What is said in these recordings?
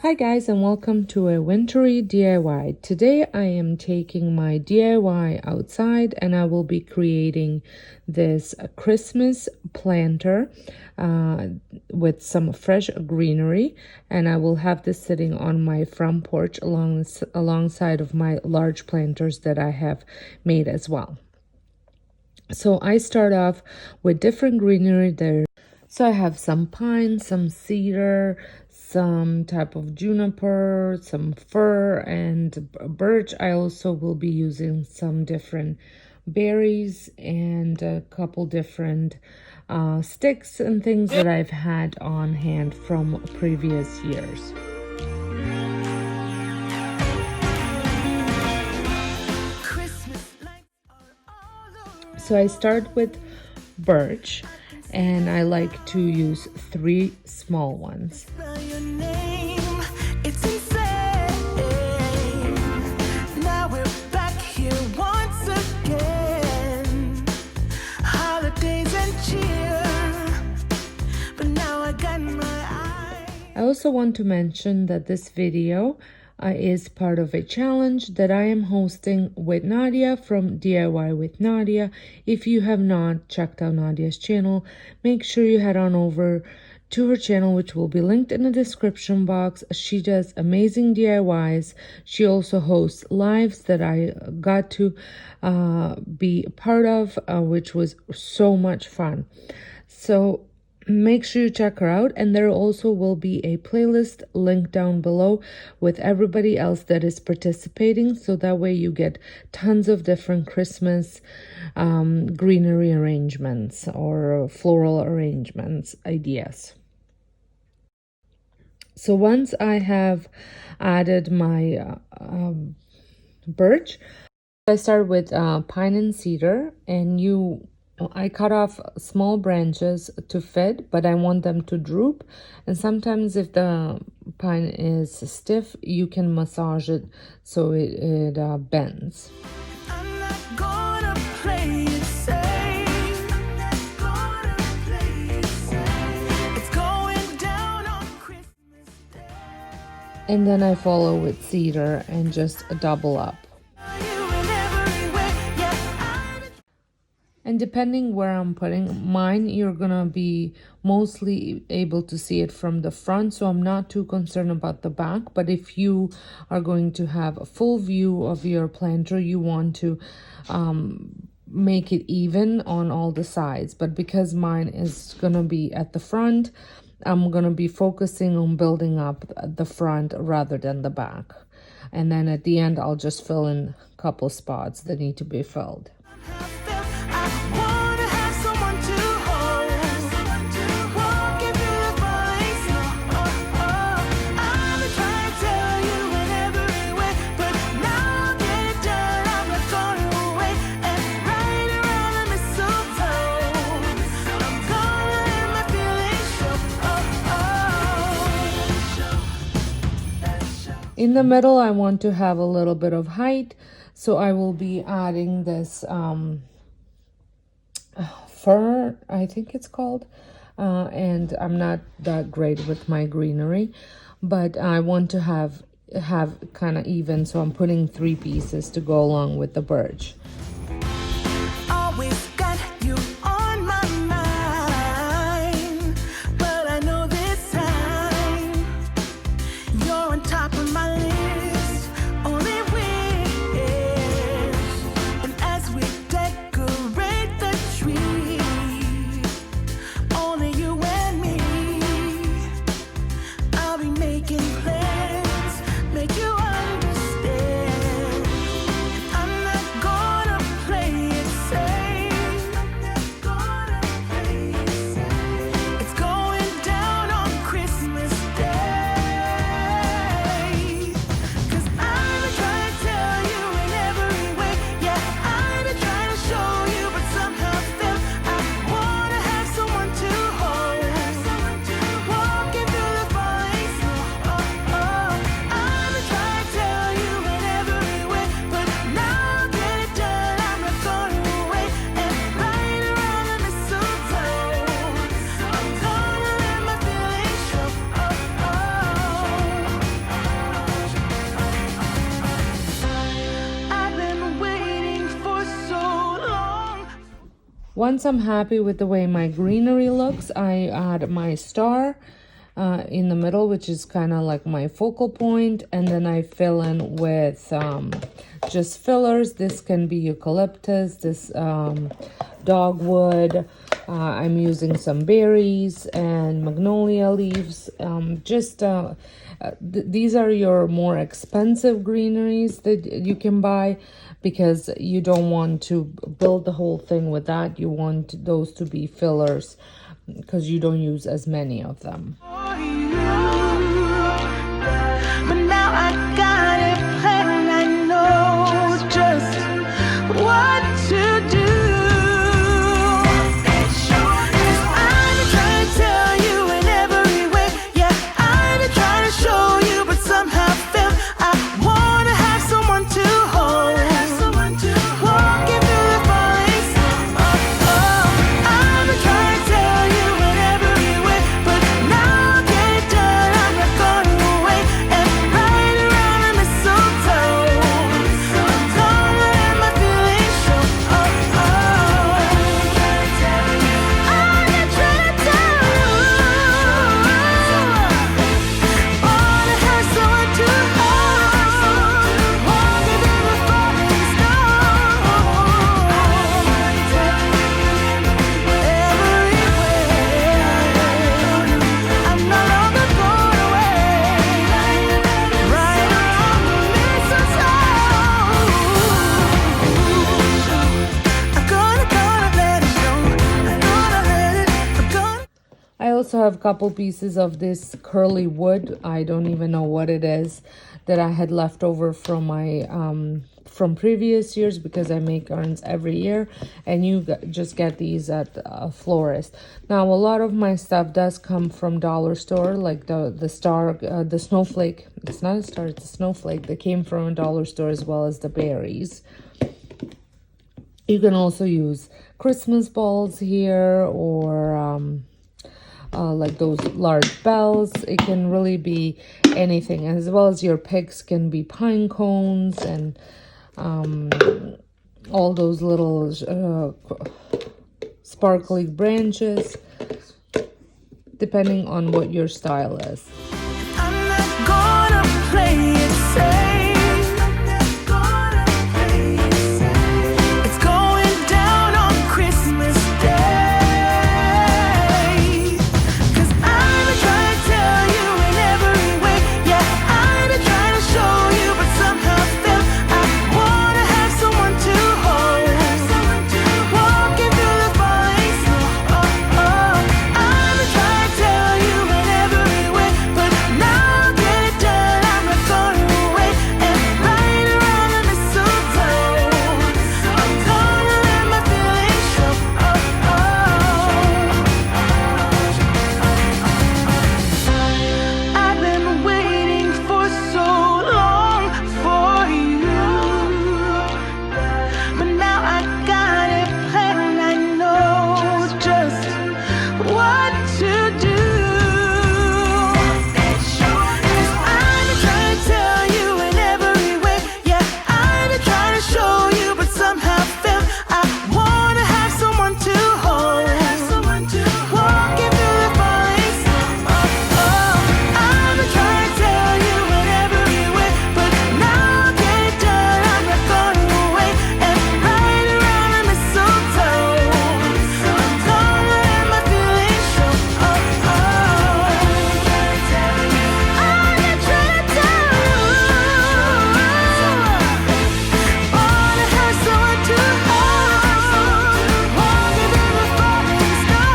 Hi guys, and welcome to a wintry DIY. Today I am taking my DIY outside and I will be creating this Christmas planter with some fresh greenery, and I will have this sitting on my front porch alongside of my large planters that I have made as well. So I start off with different greenery there. So I have some pine, some cedar, some type of juniper, some fir, and birch. I also will be using some different berries and a couple different sticks and things that I've had on hand from previous years. So I start with birch, and I like to use 3 small ones. I also want to mention that this video is part of a challenge that I am hosting with Nadia from DIY with Nadia. If you have not checked out Nadia's channel, make sure you head on over to her channel, which will be linked in the description box. She does amazing DIYs. She also hosts lives that I got to be part of, which was so much fun. So make sure you check her out, and there also will be a playlist linked down below with everybody else that is participating, so that way you get tons of different Christmas greenery arrangements or floral arrangements ideas. So once I have added my birch, I start with pine and cedar, and I cut off small branches to fit, but I want them to droop. And sometimes if the pine is stiff, you can massage it so it bends. And then I follow with cedar and just double up. And depending where I'm putting mine, you're gonna be mostly able to see it from the front, so I'm not too concerned about the back. But if you are going to have a full view of your planter, you want to make it even on all the sides. But because mine is gonna be at the front, I'm gonna be focusing on building up the front rather than the back. And then at the end, I'll just fill in a couple spots that need to be filled. In the middle, I want to have a little bit of height, so I will be adding this fir, I think it's called, and I'm not that great with my greenery, but I want to have kind of even, so I'm putting 3 pieces to go along with the birch. Make you understand, I'm not going Once I'm happy with the way my greenery looks, I add my star in the middle, which is kind of like my focal point, and then I fill in with just fillers. This can be eucalyptus, this dogwood. I'm using some berries and magnolia leaves. These are your more expensive greeneries that you can buy, because you don't want to build the whole thing with that. You want those to be fillers because you don't use as many of them. But now I got it planned. I know just what to do. I've been trying to tell you in every way. Yeah, I've been trying to show you, but somehow failed. I wanna have someone to hold. Walking through the falling snow. I've been trying to tell you in every way, but now I'll get it done. I'm not going away and right around the mistletoe. I'm gonna let my feelings show. I'm trying to tell you. Wanna have someone to hold. Walking through the falling snow. I'm no longer going away. Right around the mistletoe. I'm gonna let it show. I'm gonna. I also have a couple pieces of this curly wood. I don't even know what it is, that I had left over from my from previous years, because I make urns every year, and you just get these at a florist. Now, a lot of my stuff does come from dollar store, like the star, the snowflake. It's not a star, it's a snowflake that came from a dollar store, as well as the berries. You can also use Christmas balls here, or like those large bells. It can really be anything, as well as your picks can be pine cones and all those little sparkly branches, depending on what your style is. I'm not gonna play it safe. It's going down on Christmas Day. 'Cause I've been trying to tell you in every way. Yeah, I've been trying to show you, but somehow failed. I wanna have someone to hold. Walking through the falling snow. I've been trying to tell you in every way, but now I'll get it done. I'm not going away and right around the mistletoe. I'm gonna let my feelings show. I've been waiting for so long for you, but now I got it planned. I know just what to do. I've been trying to tell you in every way. Yeah, I've been trying to show you, but somehow failed. I wanna have someone to hold. Walking through the falling snow. I've been trying to tell you in every way, but now I'll get it done. I'm not going away and right around the mistletoe. I'm gonna let my feelings show. I'm trying to tell you. Wanna have someone to hold. Walking through the falling snow.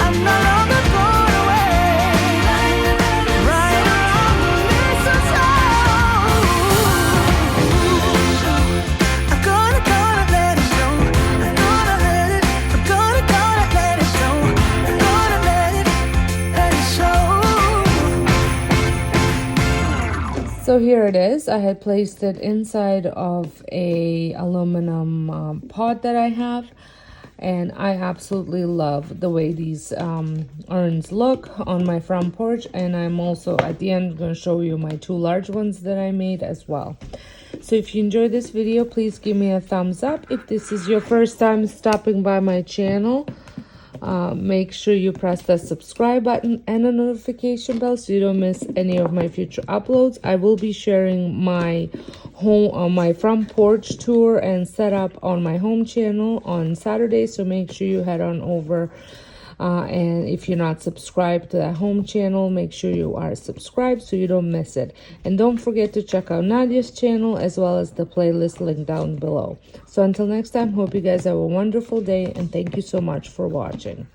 I'm no longer going away. Right around the mistletoe. I'm gonna let it show. I'm gonna let it. I'm gonna let it show. I'm gonna let it show. So here it is. I had placed it inside of a aluminum pot that I have, And I absolutely love the way these urns look on my front porch. And I'm also at the end going to show you my 2 large ones that I made as well. So if you enjoyed this video, please give me a thumbs up. If this is your first time stopping by my channel, make sure you press the subscribe button and the notification bell so you don't miss any of my future uploads. I will be sharing my my front porch tour and setup on my home channel on Saturday, so make sure you head on over. And if you're not subscribed to that home channel, make sure you are subscribed so you don't miss it. And don't forget to check out Nadia's channel as well as the playlist link down below. So until next time, hope you guys have a wonderful day, and thank you so much for watching.